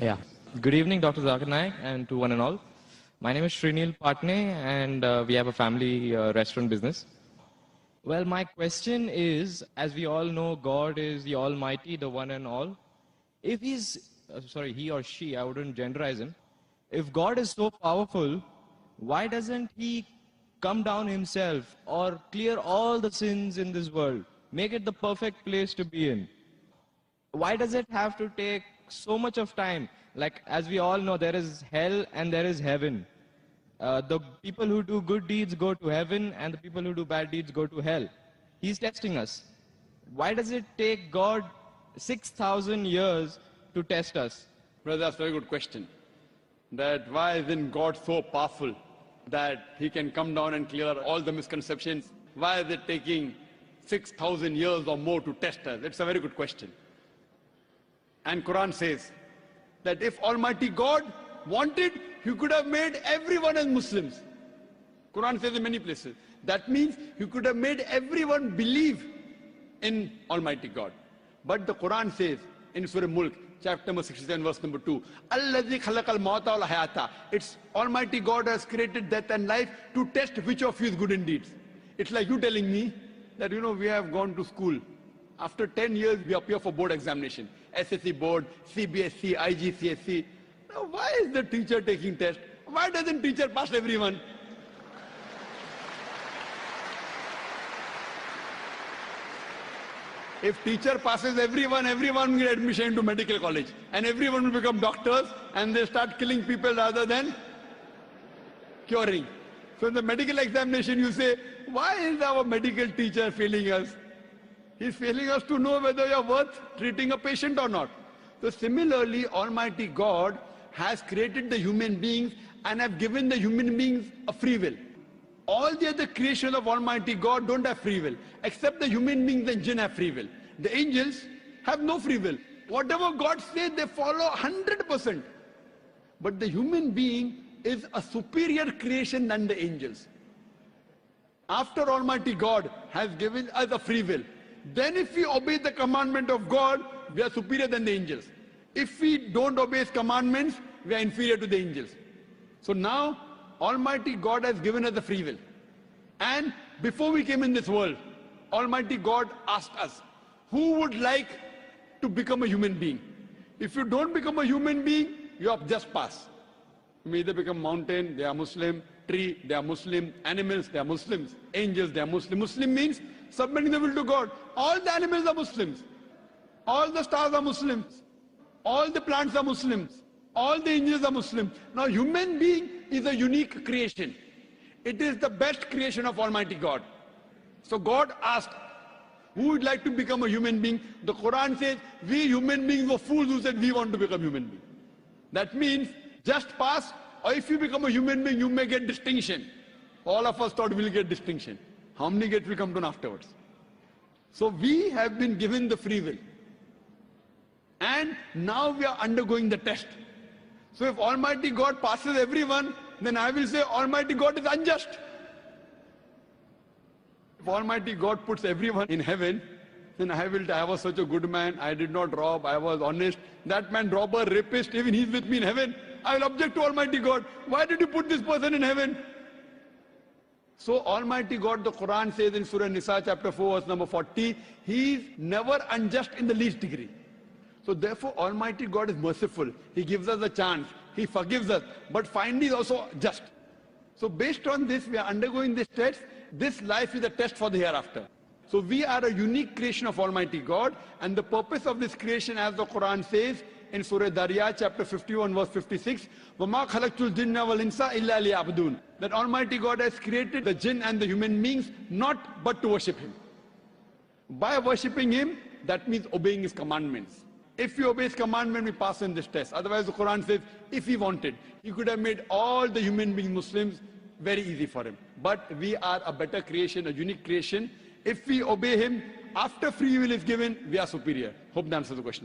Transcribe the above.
Yeah. Good evening, Dr. Zakir Naik, and to one and all. My name is Srinil Patne, and we have a family restaurant business. Well, my question is, as we all know, God is the Almighty, the one and all. If he or she, I wouldn't genderize him. If God is so powerful, why doesn't he come down himself or clear all the sins in this world? Make it the perfect place to be in. Why does it have to take so much of time? Like, as we all know, there is hell and there is heaven. The people who do good deeds go to heaven, and the people who do bad deeds go to hell. He's testing us. Why does it take God 6,000 years to test us? Brother, that's a very good question. That why isn't God so powerful that he can come down and clear all the misconceptions? Why is it taking 6,000 years or more to test us? It's a very good question. And Quran says that if Almighty God wanted, he could have made everyone as Muslims. Quran says in many places. That means he could have made everyone believe in Almighty God. But the Quran says in Surah Mulk, chapter number 67, verse number 2, Alladhi khalaqal mawta wal hayata. It's Almighty God has created death and life to test which of you is good in deeds. It's like you telling me that, we have gone to school. After 10 years, we appear for board examination. SSC board, CBSC, IGCSE. Now, why is the teacher taking test? Why doesn't teacher pass everyone? If teacher passes everyone, everyone will get admission into medical college. And everyone will become doctors and they start killing people rather than curing. So in the medical examination, you say, why is our medical teacher failing us? He's failing us to know whether you're worth treating a patient or not. So similarly, Almighty God has created the human beings and have given the human beings a free will. All the other creation of Almighty God don't have free will, except the human beings and jinn have free will. The angels have no free will. Whatever God says, they follow 100%. But the human being is a superior creation than the angels. After Almighty God has given us a free will, then if we obey the commandment of God, we are superior than the angels. If we don't obey his commandments, we are inferior to the angels. So now, Almighty God has given us the free will. And before we came in this world, Almighty God asked us, who would like to become a human being? If you don't become a human being, you have just passed. You may either become mountain, they are Muslim, tree, they are Muslim, animals, they are Muslims, angels, they are Muslim. Muslim means submitting the will to God. All the animals are Muslims. All the stars are Muslims. All the plants are Muslims. All the angels are Muslims. Now, human being is a unique creation. It is the best creation of Almighty God. So God asked, who would like to become a human being? The Quran says, we human beings were fools who said we want to become human beings. That means just pass, or if you become a human being, you may get distinction. All of us thought we'll get distinction. How many get we come to know afterwards? So we have been given the free will. And now we are undergoing the test. So if Almighty God passes everyone, then I will say Almighty God is unjust. If Almighty God puts everyone in heaven, then I was such a good man, I did not rob, I was honest. That man, robber, rapist, even he's with me in heaven. I will object to Almighty God. Why did you put this person in heaven? So Almighty God, the Quran says in Surah Nisa chapter 4 verse number 40, he is never unjust in the least degree. So therefore Almighty God is merciful. He gives us a chance. He forgives us. But finally is also just. So based on this, we are undergoing this test. This life is a test for the hereafter. So we are a unique creation of Almighty God. And the purpose of this creation, as the Quran says in Surah Dariyat chapter 51 verse 56, وَمَا خَلَقْتُ الْجِنَّ وَالْإِنسَ إِلَّا لِيَعْبُدُونَ. That Almighty God has created the jinn and the human beings not but to worship him. By worshipping him, that means obeying his commandments. If we obey his commandment, we pass in this test. Otherwise, the Quran says, if he wanted, he could have made all the human beings Muslims very easy for him. But we are a better creation, a unique creation. If we obey him, after free will is given, we are superior. Hope that answers the question.